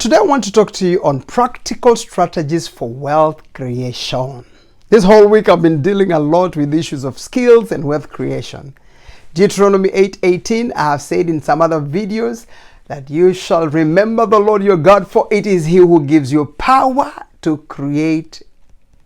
Today I want to talk to you on practical strategies for wealth creation. This whole week I've been dealing a lot with issues of skills and wealth creation. Deuteronomy 8:18, I have said in some other videos that you shall remember the Lord your God, for it is He who gives you power to create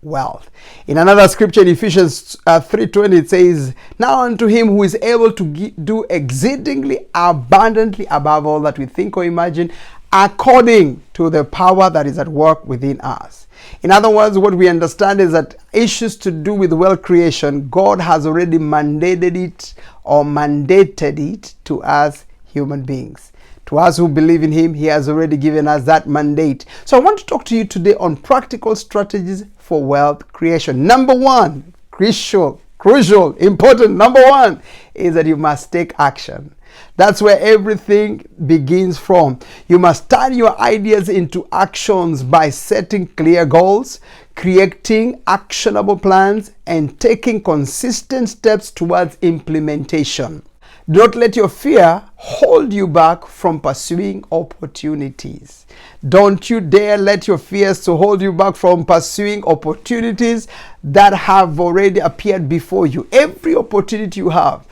wealth. In another scripture in Ephesians 3:20, it says, now unto him who is able to do exceedingly abundantly above all that we think or imagine, according to the power that is at work within us. In other words, what we understand is that issues to do with wealth creation, God has already mandated it to us human beings. To us who believe in Him, He has already given us that mandate. So I want to talk to you today on practical strategies for wealth creation. Number one, crucial, important, number one is that you must take action. That's where everything begins from. You must turn your ideas into actions by setting clear goals, creating actionable plans, and taking consistent steps towards implementation. Do not let your fear hold you back from pursuing opportunities. Don't you dare let your fears to hold you back from pursuing opportunities that have already appeared before you. Every opportunity you have,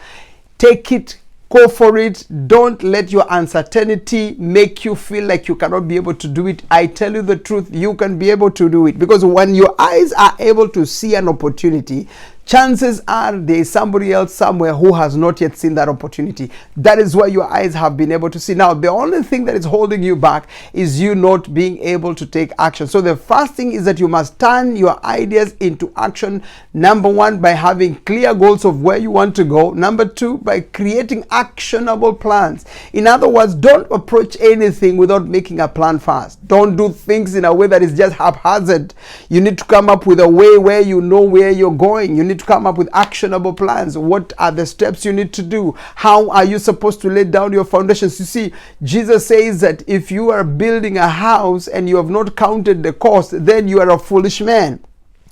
take it. Go for it. Don't let your uncertainty make you feel like you cannot be able to do it. I tell you the truth, you can be able to do it, because when your eyes are able to see an opportunity, chances are there is somebody else somewhere who has not yet seen that opportunity. That is why your eyes have been able to see. Now, the only thing that is holding you back is you not being able to take action. So the first thing is that you must turn your ideas into action. Number one, by having clear goals of where you want to go. Number two, by creating actionable plans. In other words, don't approach anything without making a plan first. Don't do things in a way that is just haphazard. You need to come up with a way where you know where you're going. You need to come up with actionable plans. What are the steps you need to do? How are you supposed to lay down your foundations? You see, Jesus says that if you are building a house and you have not counted the cost, then you are a foolish man.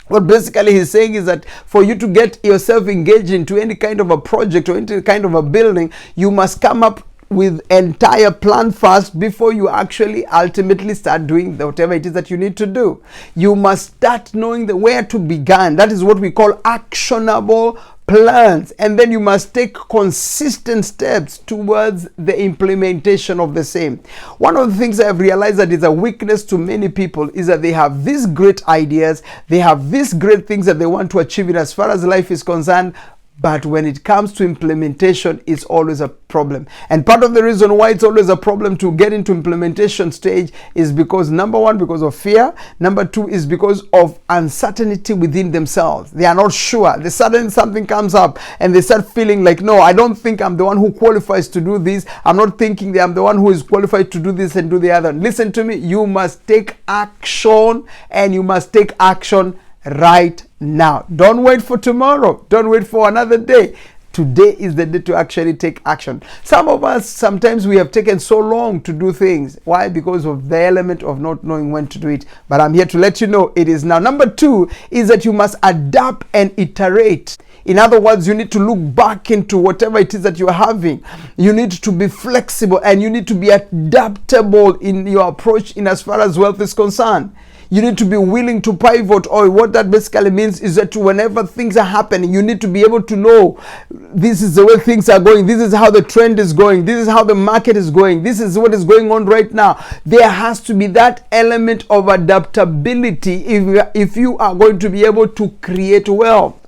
What basically he's saying is that for you to get yourself engaged into any kind of a project or any kind of a building, you must come up with entire plan first before you actually ultimately start doing whatever it is that you need to do. You must start knowing where to begin. That is what we call actionable plans, and then you must take consistent steps towards the implementation of the same. One of the things I have realized that is a weakness to many people is that they have these great ideas, they have these great things that they want to achieve in as far as life is concerned, but when it comes to implementation, it's always a problem. And part of the reason why it's always a problem to get into implementation stage is because, number one, because of fear. Number two is because of uncertainty within themselves. They are not sure. They suddenly something comes up and they start feeling like, no, I don't think I'm the one who qualifies to do this. I'm not thinking that I'm the one who is qualified to do this and do the other. Listen to me. You must take action, and you must take action right now. Don't wait for tomorrow. Don't wait for another day. Today is the day to actually take action. Some of us, sometimes we have taken so long to do things. Why? Because of the element of not knowing when to do it. But I'm here to let you know it is now. Number two is that you must adapt and iterate. In other words, you need to look back into whatever it is that you're having. You need to be flexible, and you need to be adaptable in your approach in as far as wealth is concerned. You need to be willing to pivot, or what that basically means is that whenever things are happening, you need to be able to know this is the way things are going. This is how the trend is going. This is how the market is going. This is what is going on right now. There has to be that element of adaptability if you are going to be able to create wealth.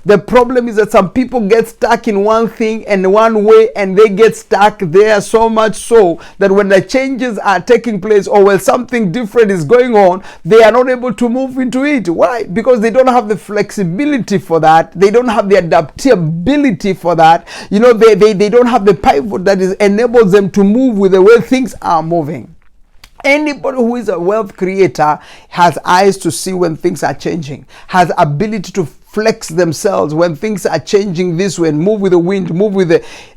The problem is that some people get stuck in one thing and one way, and they get stuck there so much so that when the changes are taking place, or when something different is going on, they are not able to move into it. Why? Because they don't have the flexibility for that. They don't have the adaptability for that. You know, they don't have the pivot that enables them to move with the way things are moving. Anybody who is a wealth creator has eyes to see when things are changing, has ability to flex themselves when things are changing this way and move with the wind,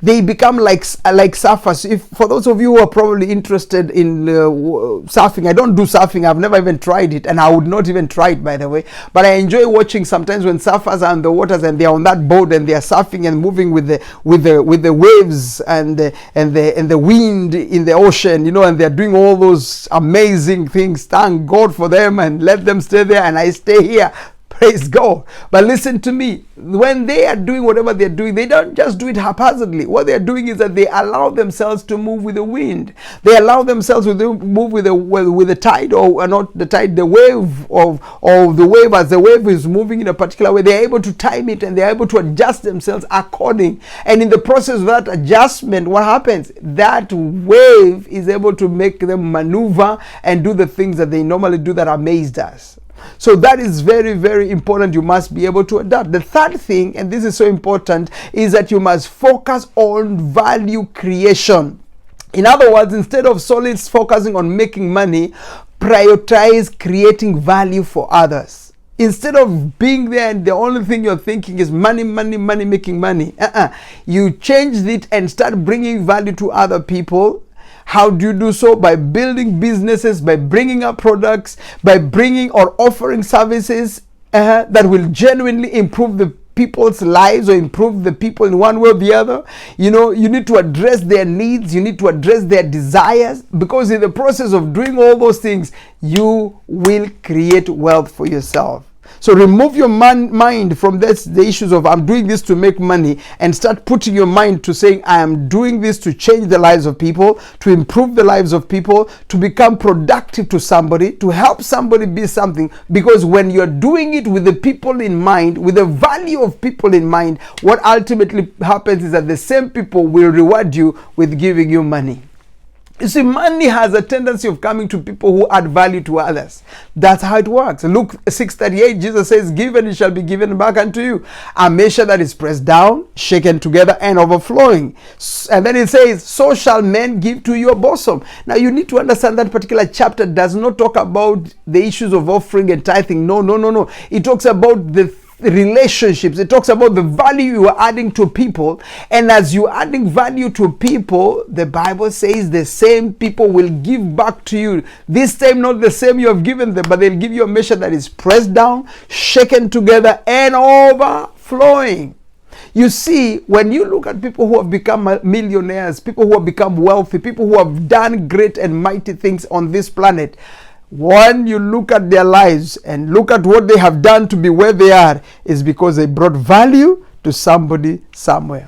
they become like surfers. If for those of you who are probably interested in surfing, I don't do surfing. I've never even tried it, and I would not even try it, by the way. But I enjoy watching sometimes when surfers are on the waters and they're on that boat and they're surfing and moving with the waves and the wind in the ocean, and they're doing all those amazing things. Thank God for them, and let them stay there and I stay here. Praise God. But listen to me, when they are doing whatever they're doing, they don't just do it haphazardly. What they're doing is that they allow themselves to move with the wind. They allow themselves to move with the tide, or not the tide, the wave of the wave. As the wave is moving in a particular way, they're able to time it and they're able to adjust themselves according. And in the process of that adjustment, what happens? That wave is able to make them maneuver and do the things that they normally do that amazed us. So that is very, very important. You must be able to adapt. The third thing, and this is so important, is that you must focus on value creation. In other words, instead of solely focusing on making money, prioritize creating value for others. Instead of being there and the only thing you're thinking is money, making money. You change it and start bringing value to other people. How do you do so? By building businesses, by bringing up products, by bringing or offering services that will genuinely improve the people's lives or improve the people in one way or the other. You need to address their needs. You need to address their desires, because in the process of doing all those things, you will create wealth for yourself. So remove your mind from the issues of I'm doing this to make money, and start putting your mind to saying I am doing this to change the lives of people, to improve the lives of people, to become productive to somebody, to help somebody be something. Because when you're doing it with the people in mind, with the value of people in mind, what ultimately happens is that the same people will reward you with giving you money. You see, money has a tendency of coming to people who add value to others. That's how it works. Luke 6:38, Jesus says, "Give and it shall be given back unto you. A measure that is pressed down, shaken together, and overflowing." And then it says, "So shall men give to your bosom." Now you need to understand that particular chapter does not talk about the issues of offering and tithing. No. It talks about the relationships. It talks about the value you are adding to people, and as you're adding value to people, the Bible says the same people will give back to you. This time not the same you have given them, but they'll give you a measure that is pressed down, shaken together, and overflowing. You see, when you look at people who have become millionaires, people who have become wealthy, people who have done great and mighty things on this planet, when you look at their lives and look at what they have done to be where they are, is because they brought value to somebody somewhere.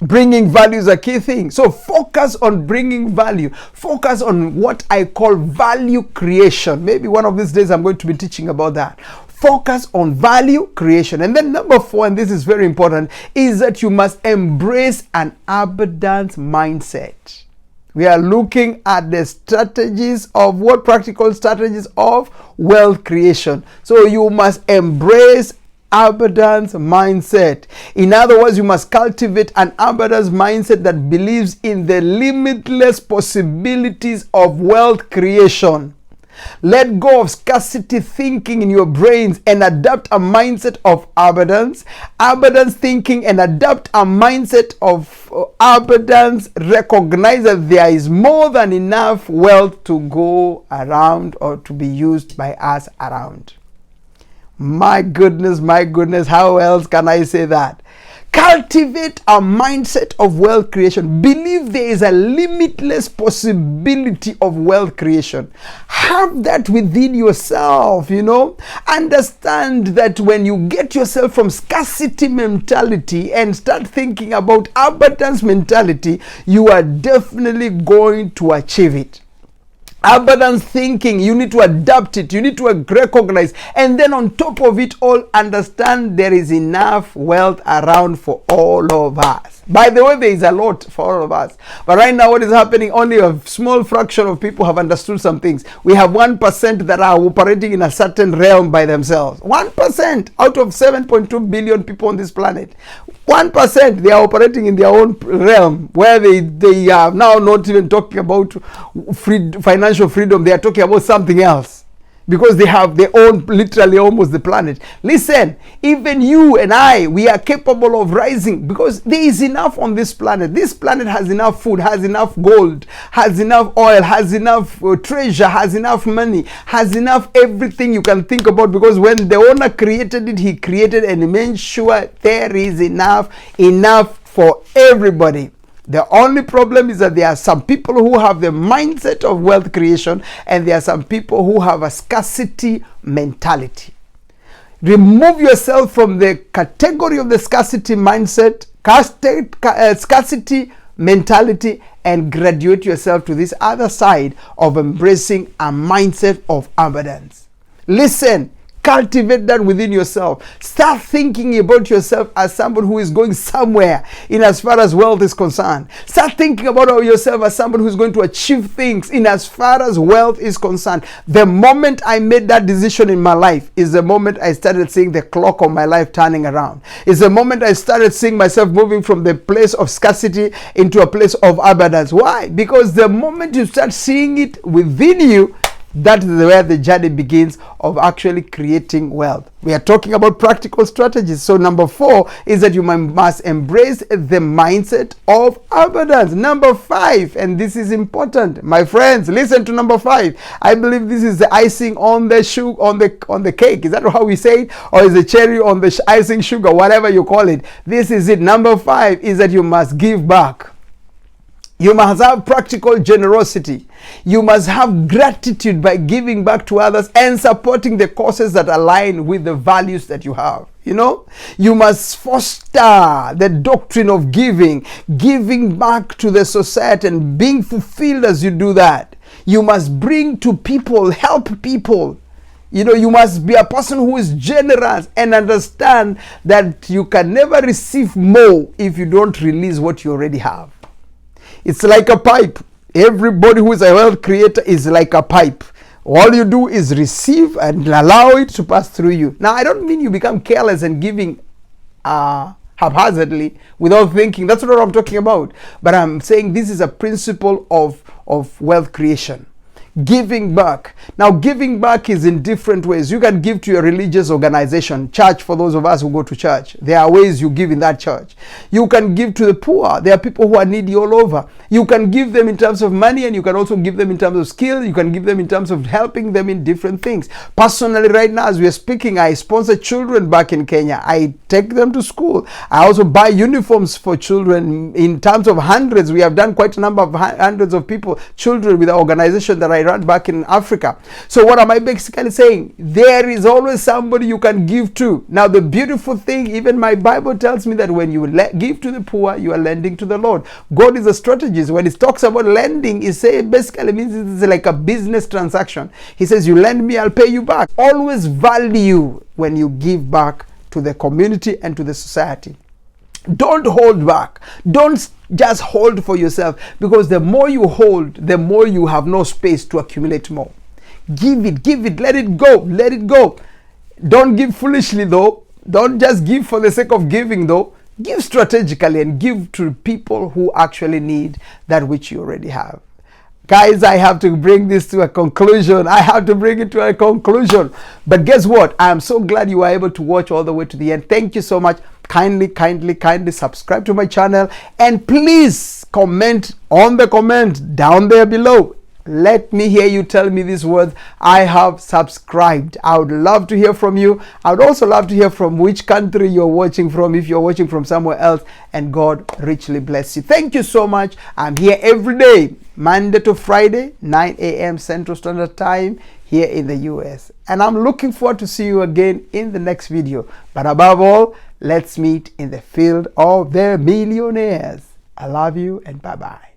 Bringing value is a key thing. So focus on bringing value. Focus on what I call value creation. Maybe one of these days I'm going to be teaching about that. Focus on value creation. And then number 4, and this is very important, is that you must embrace an abundance mindset. We are looking at the strategies of practical strategies of wealth creation. So you must embrace abundance mindset. In other words, you must cultivate an abundance mindset that believes in the limitless possibilities of wealth creation. Let go of scarcity thinking in your brains and adopt a mindset of abundance thinking, and adopt a mindset of abundance. Recognize that there is more than enough wealth to go around or to be used by us around. My goodness, how else can I say that? Cultivate a mindset of wealth creation. Believe there is a limitless possibility of wealth creation. Have that within yourself, Understand that when you get yourself from scarcity mentality and start thinking about abundance mentality, you are definitely going to achieve it. Abundance thinking, you need to adapt it, you need to recognize, and then on top of it all, understand there is enough wealth around for all of us. By the way, there is a lot for all of us. But right now, what is happening, only a small fraction of people have understood some things. We have 1% that are operating in a certain realm by themselves. 1% out of 7.2 billion people on this planet. 1%, they are operating in their own realm, where they are now not even talking about financial freedom. They are talking about something else. because they own literally almost the planet. Listen, even you and I, we are capable of rising because there is enough on this planet. This planet has enough food, has enough gold, has enough oil, has enough treasure, has enough money, has enough everything you can think about, because when the owner created it, he created and made sure there is enough for everybody. The only problem is that there are some people who have the mindset of wealth creation, and there are some people who have a scarcity mentality. Remove yourself from the category of the scarcity mindset, scarcity mentality, and graduate yourself to this other side of embracing a mindset of abundance. Listen, cultivate that within yourself. Start thinking about yourself as someone who is going somewhere in as far as wealth is concerned. Start thinking about yourself as someone who is going to achieve things in as far as wealth is concerned. The moment I made that decision in my life is the moment I started seeing the clock of my life turning around. It's the moment I started seeing myself moving from the place of scarcity into a place of abundance. Why? Because the moment you start seeing it within you, that is where the journey begins of actually creating wealth. We are talking about practical strategies. So number 4 is that you must embrace the mindset of abundance. Number 5, and this is important, my friends, listen to number 5. I believe this is the icing on the sugar, on the cake. Is that how we say it? Or is the cherry on the icing sugar, whatever you call it? This is it. Number 5 is that you must give back. You must have practical generosity. You must have gratitude by giving back to others and supporting the causes that align with the values that you have. You know, you must foster the doctrine of giving back to the society and being fulfilled as you do that. You must bring to people, help people. You know, you must be a person who is generous and understand that you can never receive more if you don't release what you already have. It's like a pipe. Everybody who is a wealth creator is like a pipe. All you do is receive and allow it to pass through you. Now, I don't mean you become careless and giving haphazardly without thinking. That's not what I'm talking about. But I'm saying this is a principle of wealth creation. Giving back. Now, giving back is in different ways. You can give to your religious organization, church, for those of us who go to church. There are ways you give in that church. You can give to the poor. There are people who are needy all over. You can give them in terms of money, and you can also give them in terms of skill. You can give them in terms of helping them in different things. Personally, right now, as we are speaking, I sponsor children back in Kenya. I take them to school. I also buy uniforms for children in terms of hundreds. We have done quite a number of hundreds of people, children, with our organization that I run back in Africa. So what am I basically saying? There is always somebody you can give to. Now, the beautiful thing, even my Bible tells me that when you give to the poor, you are lending to the Lord. God is a strategist. When it talks about lending, it basically means it's like a business transaction. He says, you lend me, I'll pay you back. Always value when you give back to the community and to the society. Don't hold back. Don't just hold for yourself, because the more you hold, the more you have no space to accumulate more. Give it, let it go. Don't give foolishly though. Don't just give for the sake of giving though. Give strategically and give to people who actually need that which you already have. Guys, I have to bring this to a conclusion. But guess what? I am so glad you were able to watch all the way to the end. Thank you so much. Kindly subscribe to my channel, and please comment on the comment down there below. Let me hear you tell me these words: I have subscribed. I would love to hear from you. I would also love to hear from which country you're watching from, if you're watching from somewhere else, and God richly bless you. Thank you so much. I'm here every day, Monday to Friday, 9 a.m. Central Standard Time here in the US. And I'm looking forward to see you again in the next video. But above all, let's meet in the field of the millionaires. I love you, and bye-bye.